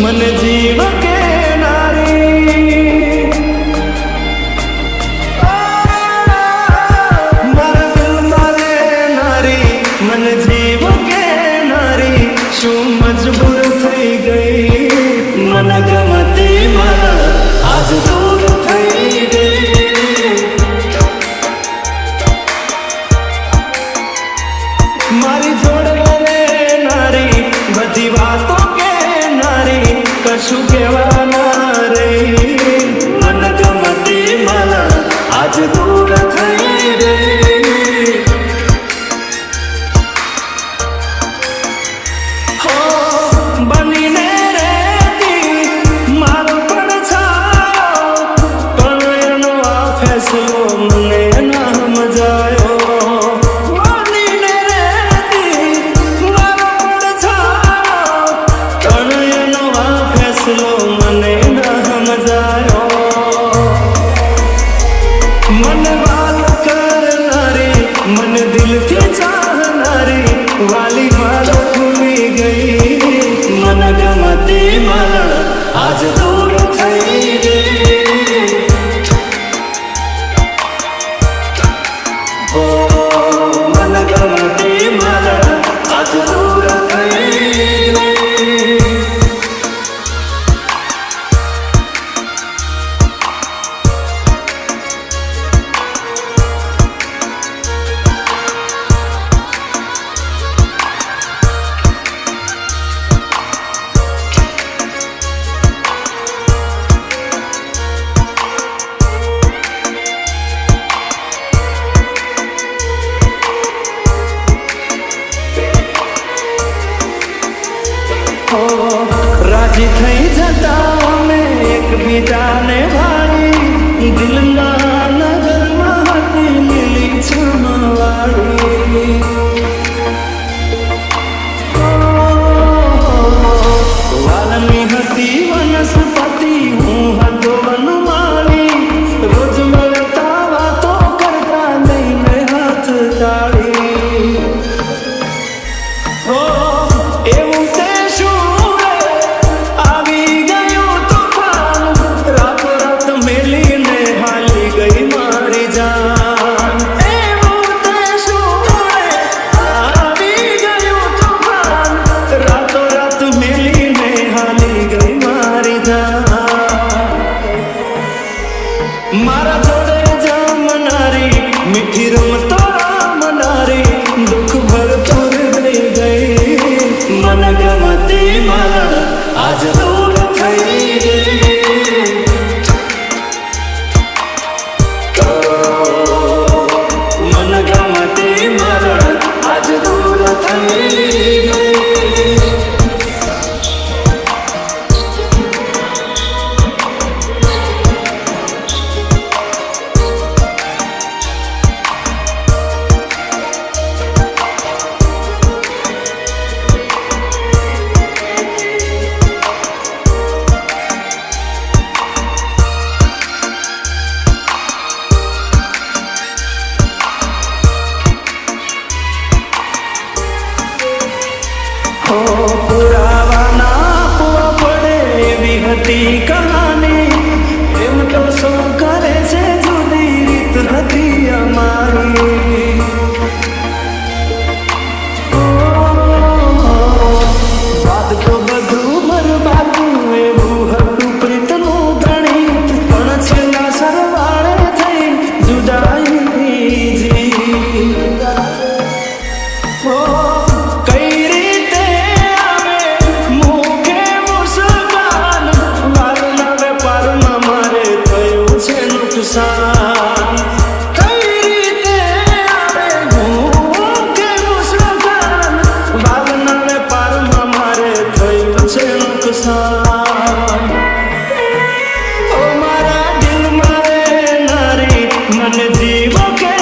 मन जीव के नारी मारा दिल मारे नारी मन जीव के नारी शू मजबूर थई गई मन गमती मारा आज दूर थई गई मारी जोड़वाने नारी बधी वातों के नारी कशु कहवाना रही मन गमती मारा आज दूर थई गई हो बनी ने रहती मारो पण छायो पण एनो आ फैसलो मने ना समजायो बनी ने रहती मारो पण छायो पण एनो आ फैसलो मने ना समजायो मन वाल करनारी मन दिल थी चाहनारी वाली मार भूली गई मन गमती मरण आज दूर थई गई ओ मन गमती मरण आज दूर थई गई राजी थई जता में एक बीजाने वाली दिलना नगर महती मिली छमवाड़ी वालमी हती वनस्पति हूँ हतो वनमाली रोज मरता वातो करता नहीं मैं हाथ ताड़ी हो એવું તે શું આવી ગયું તોફાન રાતો રાત મેલીને હાલી ગઈ મારી જાન એવું તે શું આવી ગયું તોફાન રાતો રાત મેલીને હાલી ગઈ મારી જાન મારા જોડે જમનારી મીઠી રમતો રમનારી દુઃખ ભરપૂર થઈ ગઈ मन गमती मरण आज दूर थई गई मन गमती मरण आज दूर थई गई પુરાવાના પૂરા પડે એવી હતી કહાની એમ તો શું કરે છે જુદી રીત હતી અમારી બાદ તો બધું બરબાદું એવું હતું પ્રીતનું ગણિત પણ છેલ્લા સરવાળે થઈ જુદાઈ જી કઈ રીતે આવે મુખે મુસ્કાન વારના વેપારમાં મારે થયું છે નુકસાન કઈ રીતે આવે મુખે મુસ્કાન વારના વેપારમાં મારે થયું છે નુકસાન ઓ મારા દિલ મારે નારી मन जीव के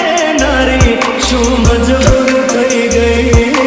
नारी शू मजबूर थई गई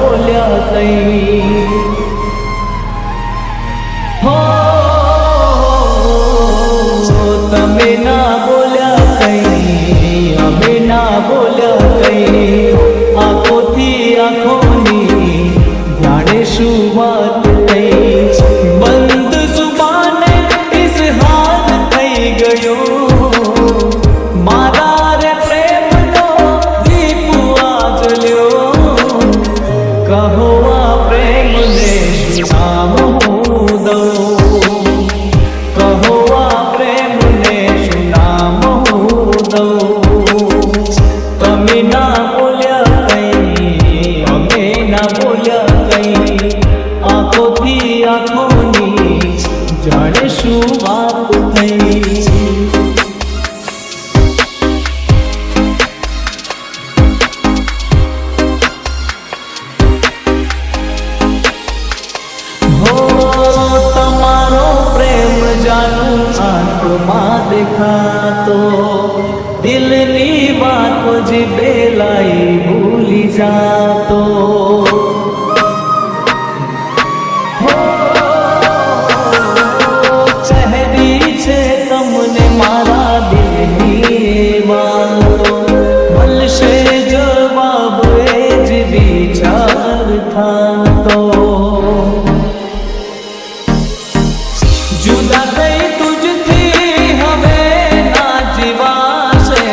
બોલ્યા કઈ. હો તમે ના બોલ્યા કઈ, અમે ના બોલ્યા કઈ. આંખોથી આંખોની જાણે શું વાત થઈ. બંધ જુબાને ઇઝહાર થઈ ગયો. મારા રે પ્રેમનો દીપ આજલ્યો. કહો આ પ્રેમને શું નામ હું દઉં. કહો આ પ્રેમને શું નામ હું દઉં. તમે ના બોલ્યા કઈ, અમે ના બોલ્યા કઈ. આંખોથી આંખોની જાણે શું વાત થઈ. તમારો પ્રેમ જાનું આંખમાં દેખાતો. દિલની વાતો જીભે લાઈ ભૂલી જાતો. ચહેરી છે તમને મારા દિલની વાતો. મળશે જવાબ એ જ વિચાર થાતો. જુદા થઈ તુજથી હવે ના જીવાશે.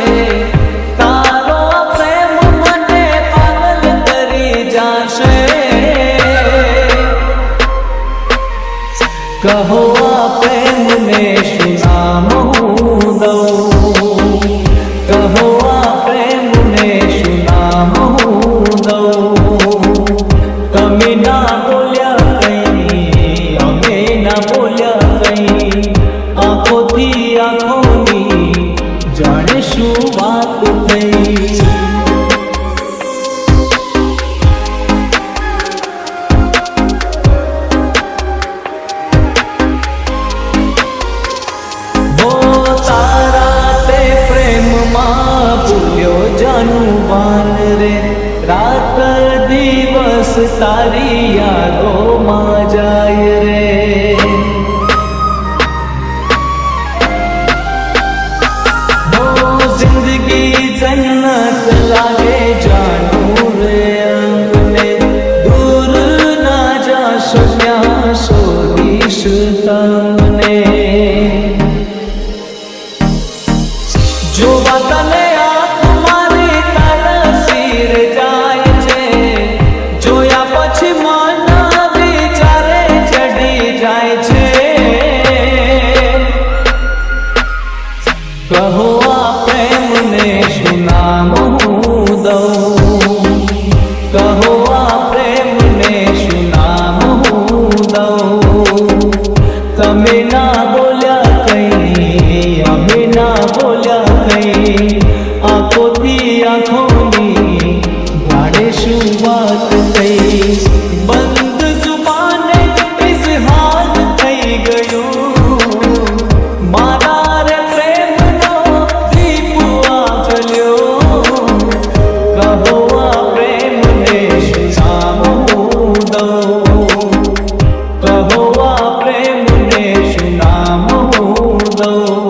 તારો પ્રેમ મને પાગલ કરી જાશે. કહો આ પ્રેમને શું નામ હું દઉં. કહો આ પ્રેમને શું નામ હું દઉં. તમે ના બોલ્યા કઈ, અમે ના બોલ્યા કઈ. આંખોથી આંખોની જાણે શું વાત થઈ. તારા તે પ્રેમમાં ભૂલ્યો જાનું ભાન રે. રાત દિવસ તારી યાદોમાં જાય રે. જિંદગી જન્નત લાગે જાનું રે અમને. દૂર ના જાશો ત્યાં શોધીશ તમને. જોવા તને આંખ મારી તરસી રે જાય છે. જોયા પછી મન વિચારે ચડી જાય છે. કહો આ પ્રેમને શું નામ હું દઉં. કહો આ પ્રેમને શું નામ હું દઉં. તમે ના બોલ્યા કઈ, અમે ના બોલ્યા કઈ. આંખોથી આંખોની જાણે શું વાત થઈ. બંધ જુબાને ઇઝહાર થઈ ગયો. મારા રે પ્રેમનો દીપ આજલ્યો. કહો આ પ્રેમને શું નામ હું દઉં. કહો આ પ્રેમને શું નામ હું દઉં.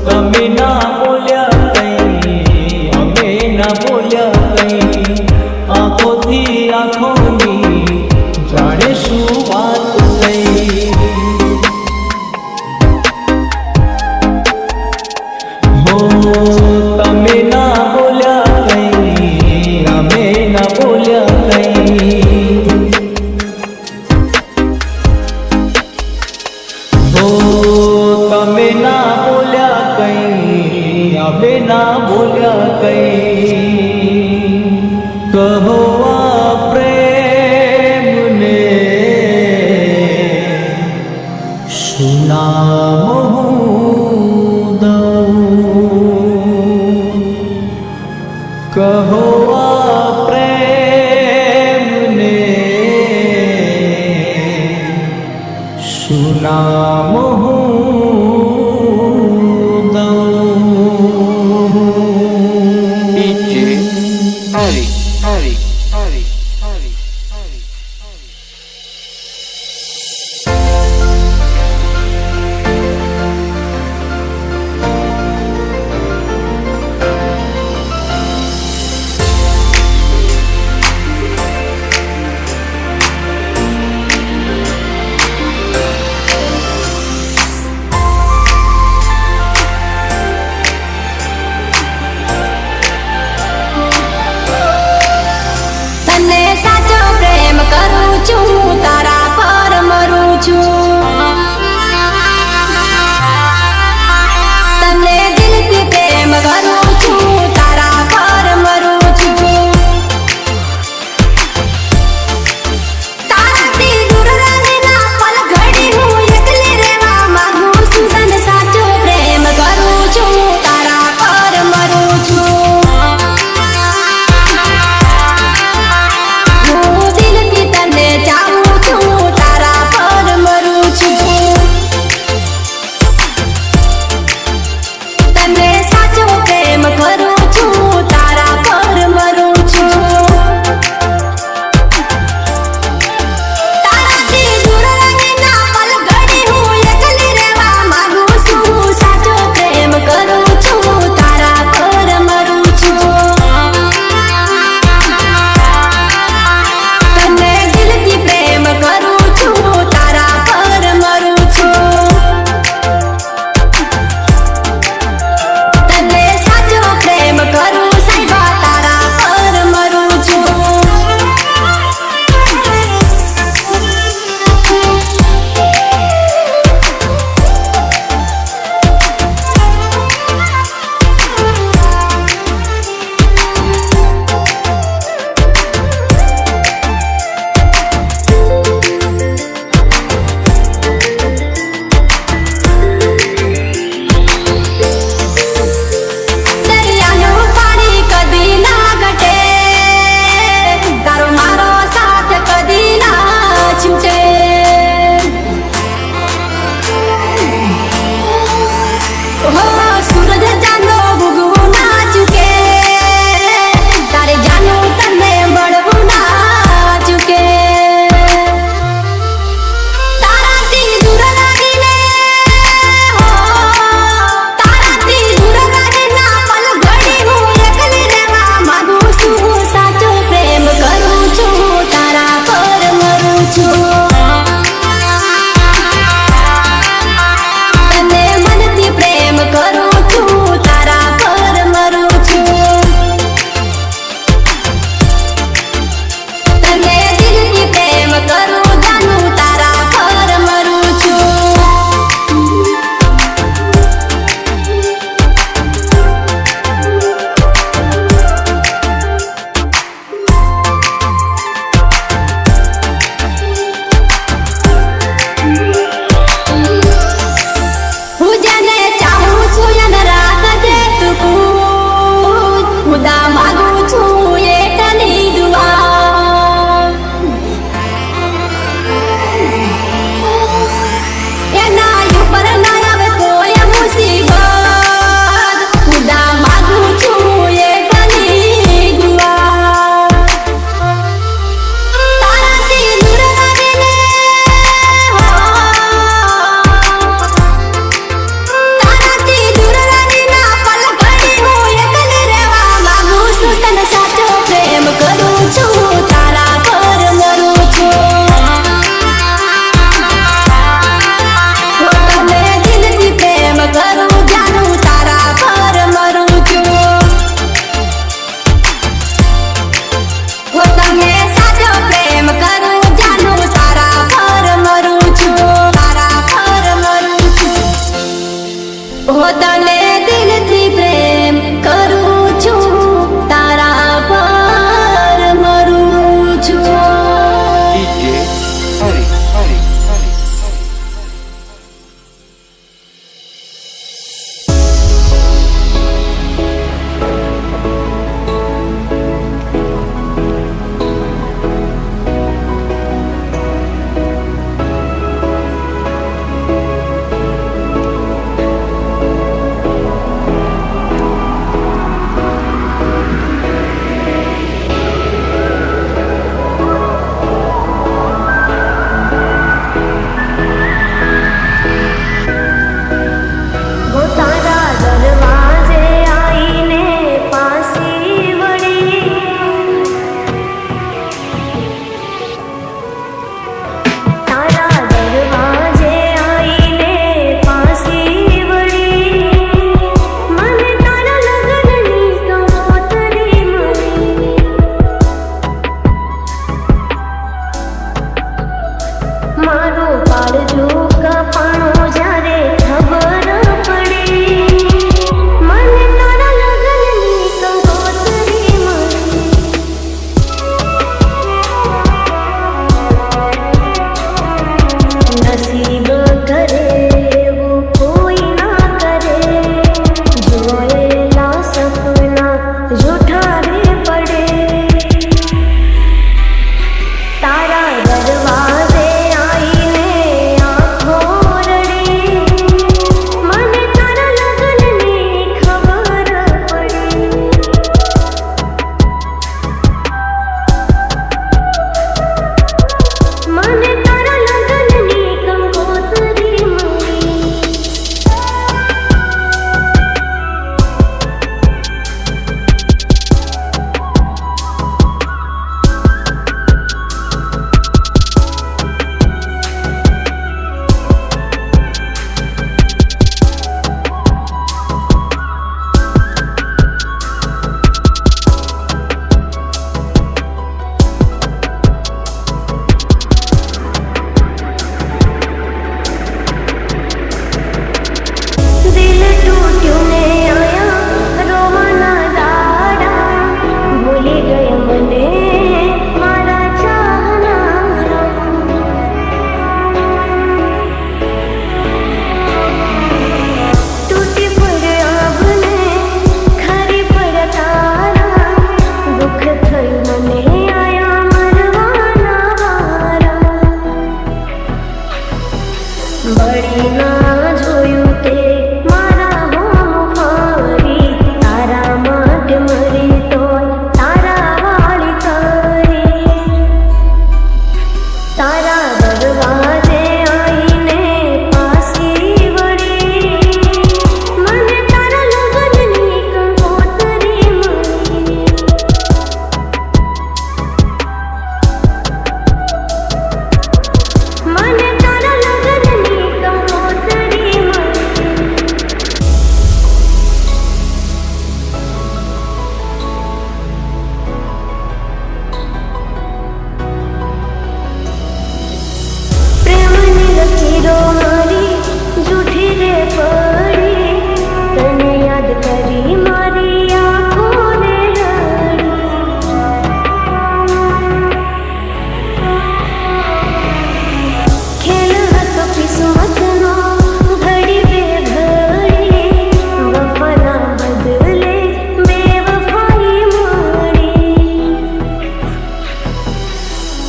તમે ના બોલ્યા કઈ, અમે ના બોલ્યા કઈ. આંખોથી આંખોની જાણે શું વાત થઈ. હો તમે ના બોલ્યા કઈ, અમે ના બોલ્યા કઈ. હો તમે ના બોલ્યા કઈ, અમે ના બોલ્યા કઈ. કહો આ પ્રેમને શું નામ હું દઉં. કહો આ પ્રેમને શું નામ હું દઉં. DJ Hari.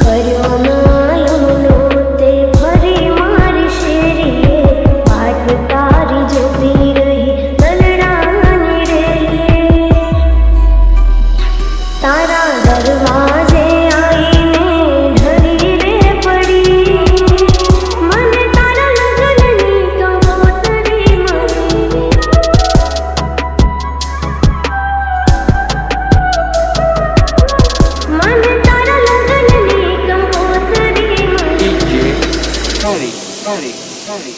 કર્યો ના લૂનો તે ફરી મારી શેરીએ, વાટ તારી જોતી રહી દલડાની રેલીએ. તારા દરવાજે આવીને ઢળી રે પડી, મને તારા લગ્નની કંકોત્રી મળી. મને તારા લગ્નની કંકોત્રી મળી. DJ Tony.